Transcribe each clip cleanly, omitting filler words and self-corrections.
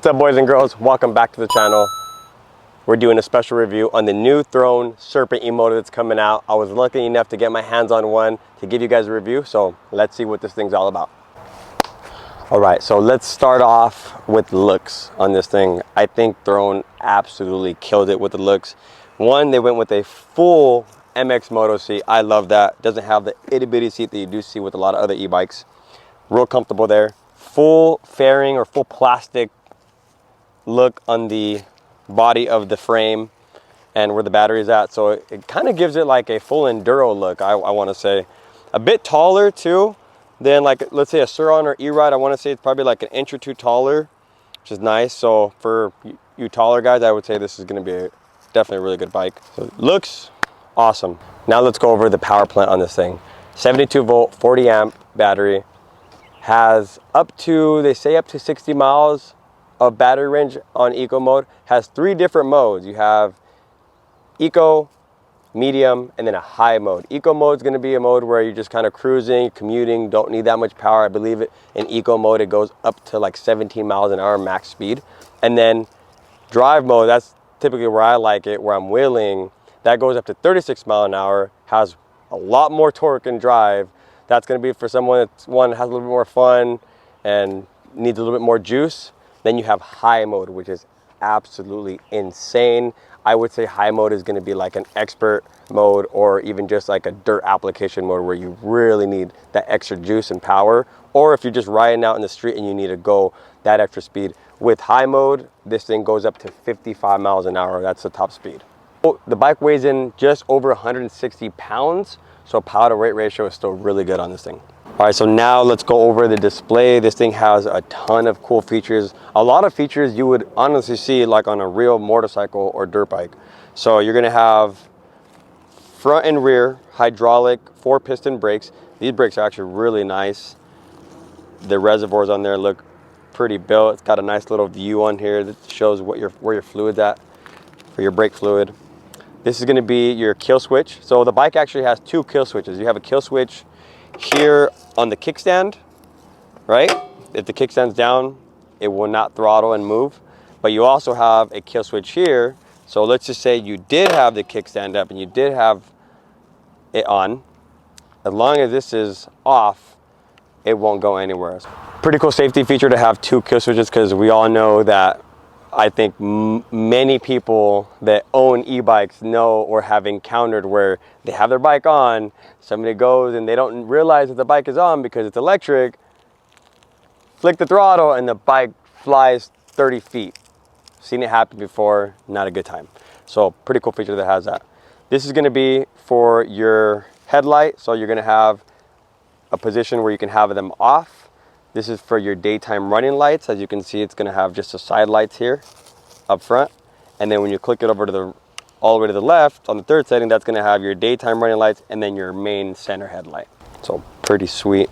What's up, boys and girls? Welcome back to the channel. We're doing a special review on the new Throne Serpent E-moto that's coming out. I was lucky enough to get my hands on one to give you guys a review, so let's see what this thing's all about. All right, so let's start off with looks on this thing. I think Throne absolutely killed it with the looks. One, they went with a full MX Moto seat. I love that. Doesn't have the itty bitty seat that you do see with a lot of other e-bikes. Real comfortable there. Full fairing or full plastic look on the body of the frame and where the battery is at, so it kind of gives it like a full enduro look. I want to say a bit taller too than, like, let's say a Sur-Ron or E-Ride. I want to say it's probably like an inch or two taller, which is nice. So for you taller guys, I would say this is going to be definitely a really good bike. So it looks awesome. Now let's go over the power plant on this thing. 72 volt 40 amp battery, has up to, they say up to 60 miles of battery range on eco mode. Has 3 different modes. You have eco, medium, and then a high mode. Eco mode is going to be a mode where you're just kind of cruising, commuting, don't need that much power. I believe it in eco mode it goes up to like 17 miles an hour max speed. And then drive mode, that's typically where I like it, where I'm wheeling, that goes up to 36 miles an hour, has a lot more torque and drive. That's going to be for someone that's has a little bit more fun and needs a little bit more juice. Then you have high mode, which is absolutely insane. I would say high mode is going to be like an expert mode, or even just like a dirt application mode where you really need that extra juice and power. Or if you're just riding out in the street and you need to go that extra speed. With high mode, this thing goes up to 55 miles an hour. That's the top speed. The bike weighs in just over 160 pounds. So power to weight ratio is still really good on this thing. All right, so now let's go over the display. This thing has a ton of cool features. A lot of features you would honestly see like on a real motorcycle or dirt bike. So you're gonna have front and rear hydraulic 4-piston brakes. These brakes are actually really nice. The reservoirs on there look pretty built. It's got a nice little view on here that shows where your fluid's at for your brake fluid. This is gonna be your kill switch. So the bike actually has 2 kill switches. You have a kill switch here on the kickstand, right? If the kickstand's down, it will not throttle and move. But you also have a kill switch here. So let's just say you did have the kickstand up and you did have it on. As long as this is off, it won't go anywhere. Pretty cool safety feature to have 2 kill switches, because we all know that I think many people that own e-bikes know or have encountered where they have their bike on, somebody goes and they don't realize that the bike is on because it's electric, flick the throttle and the bike flies 30 feet. Seen it happen before, not a good time. So pretty cool feature that has that. This is gonna be for your headlight. So you're gonna have a position where you can have them off. This is for your daytime running lights. As you can see, it's gonna have just the side lights here up front. And then when you click it over to all the way to the left on the 3rd setting, that's gonna have your daytime running lights and then your main center headlight. So pretty sweet.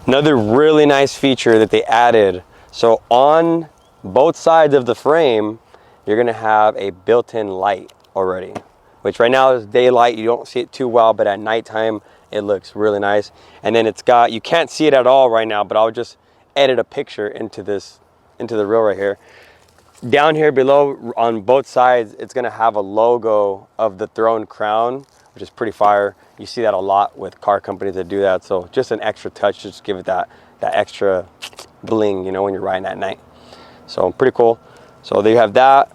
Another really nice feature that they added. So on both sides of the frame, you're gonna have a built-in light already, which right now is daylight. You don't see it too well, but at nighttime, it looks really nice. And then it's got, you can't see it at all right now, but I'll just edit a picture into the reel right here. Down here below on both sides, it's gonna have a logo of the Throne crown, which is pretty fire. You see that a lot with car companies that do that. So just an extra touch, just give it that extra bling, you know, when you're riding at night. So pretty cool. So there you have that.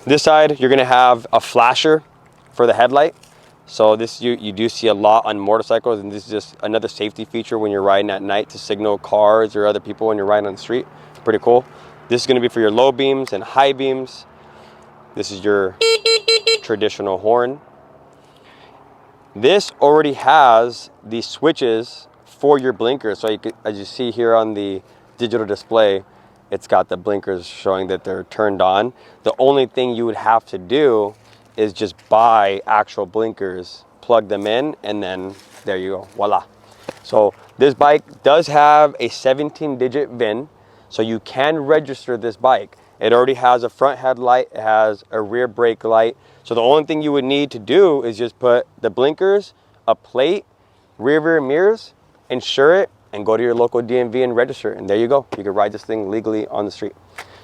This side, you're gonna have a flasher for the headlight. So this you do see a lot on motorcycles, and this is just another safety feature when you're riding at night to signal cars or other people when you're riding on the street. Pretty cool. This is going to be for your low beams and high beams. This is your traditional horn. This already has the switches for your blinkers. So you could, as you see here on the digital display, it's got the blinkers showing that they're turned on. The only thing you would have to do is just buy actual blinkers, plug them in, and then there you go, voila. So this bike does have a 17-digit VIN, so you can register this bike. It already has a front headlight, it has a rear brake light. So the only thing you would need to do is just put the blinkers, a plate, rear mirrors, insure it, and go to your local DMV and register, and there you go. You can ride this thing legally on the street.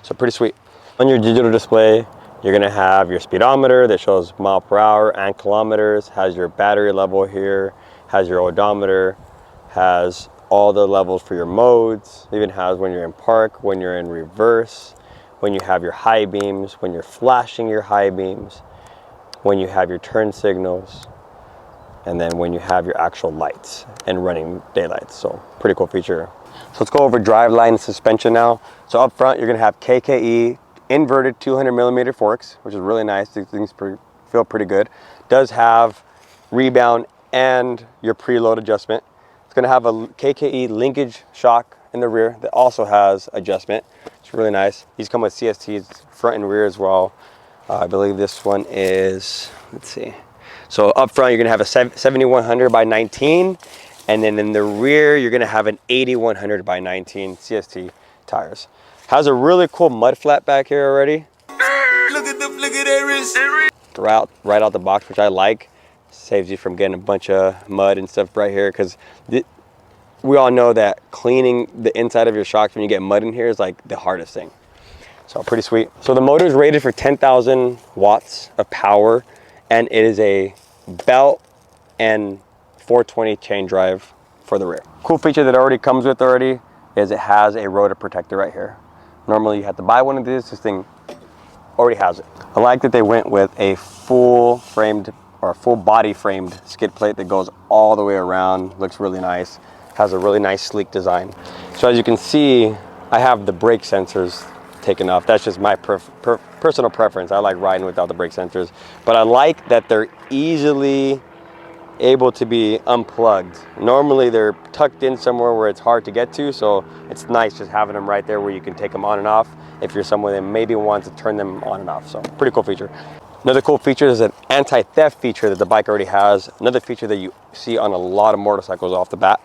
So pretty sweet. On your digital display, you're gonna have your speedometer that shows mile per hour and kilometers, has your battery level here, has your odometer, has all the levels for your modes, even has when you're in park, when you're in reverse, when you have your high beams, when you're flashing your high beams, when you have your turn signals, and then when you have your actual lights and running daylights. So pretty cool feature. So let's go over driveline and suspension now. So up front, you're gonna have KKE inverted 200mm forks, which is really nice. These things feel pretty good. Does have rebound and your preload adjustment. It's gonna have a KKE linkage shock in the rear that also has adjustment. It's really nice. These come with CSTs front and rear as well. I believe this one is, let's see. So up front, you're gonna have a 7100 by 19, and then in the rear, you're gonna have an 8100 by 19 CST tires. Has a really cool mud flap back here already. Look at that wrist. Right out the box, which I like. Saves you from getting a bunch of mud and stuff right here, because we all know that cleaning the inside of your shocks when you get mud in here is like the hardest thing. So pretty sweet. So the motor is rated for 10,000 watts of power, and it is a belt and 420 chain drive for the rear. Cool feature that already comes with is it has a rotor protector right here. Normally you have to buy one of these. This thing already has it. I like that they went with a full framed or full body framed skid plate that goes all the way around. Looks really nice. Has a really nice sleek design. So as you can see, I have the brake sensors taken off. That's just my personal preference. I like riding without the brake sensors, but I like that they're easily able to be unplugged. Normally they're tucked in somewhere where it's hard to get to, so it's nice just having them right there where you can take them on and off if you're someone that maybe wants to turn them on and off. So pretty cool feature. Another cool feature is an anti-theft feature that the bike already has. Another feature that you see on a lot of motorcycles off the bat.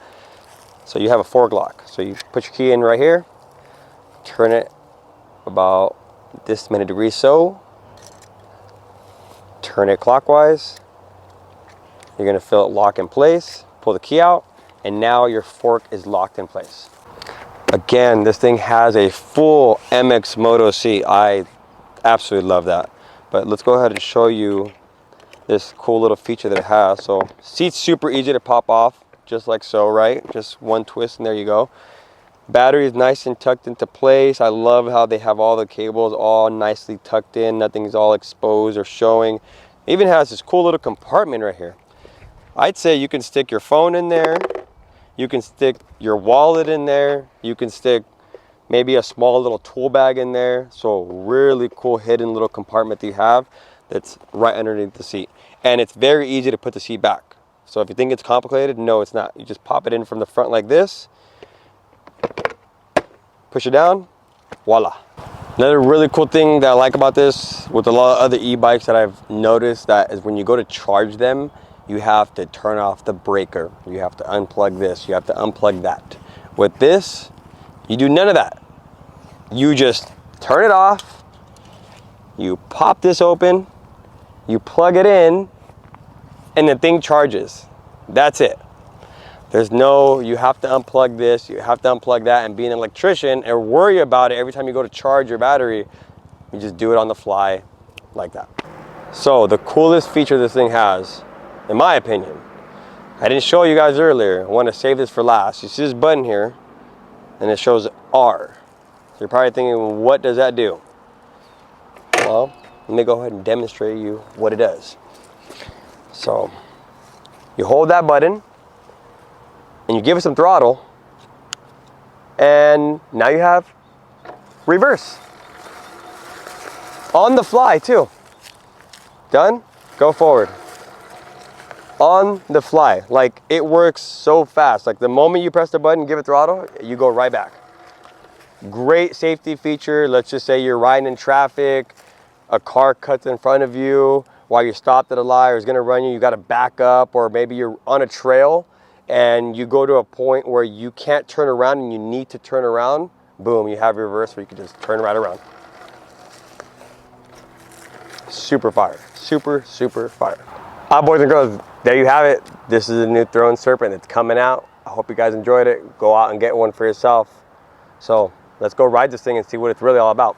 So you have a fork lock. So you put your key in right here, turn it about this many degrees so, turn it clockwise. You're gonna feel it lock in place, pull the key out, and now your fork is locked in place. Again, this thing has a full MX Moto seat. I absolutely love that. But let's go ahead and show you this cool little feature that it has. So seat's super easy to pop off, just like so, right? Just one twist and there you go. Battery is nice and tucked into place. I love how they have all the cables all nicely tucked in. Nothing's all exposed or showing. It even has this cool little compartment right here. I'd say you can stick your phone in there. You can stick your wallet in there. You can stick maybe a small little tool bag in there. So really cool hidden little compartment that you have that's right underneath the seat. And it's very easy to put the seat back. So if you think it's complicated, no, it's not. You just pop it in from the front like this. Push it down, voila. Another really cool thing that I like about this with a lot of other e-bikes that I've noticed that is when you go to charge them, you have to turn off the breaker. You have to unplug this, you have to unplug that. With this, you do none of that. You just turn it off, you pop this open, you plug it in, and the thing charges. That's it. There's no, you have to unplug this, you have to unplug that, and be an electrician and worry about it every time you go to charge your battery. You just do it on the fly like that. So the coolest feature this thing has, in my opinion, I didn't show you guys earlier. I want to save this for last. You see this button here, and it shows R. So you're probably thinking, what does that do? Well, let me go ahead and demonstrate you what it does. So you hold that button, and you give it some throttle, and now you have reverse. On the fly too. Done? Go forward. On the fly. Like, it works so fast. Like, the moment you press the button, give it throttle, you go right back. Great safety feature. Let's just say you're riding in traffic, a car cuts in front of you while you're stopped at a light or is gonna run you, you gotta back up, or maybe you're on a trail and you go to a point where you can't turn around and you need to turn around, boom, you have reverse where you can just turn right around. Super fire, super, super fire. Boys and girls, there you have it. This is a new Throne Serpent that's coming out. I hope you guys enjoyed it. Go out and get one for yourself. So let's go ride this thing and see what it's really all about.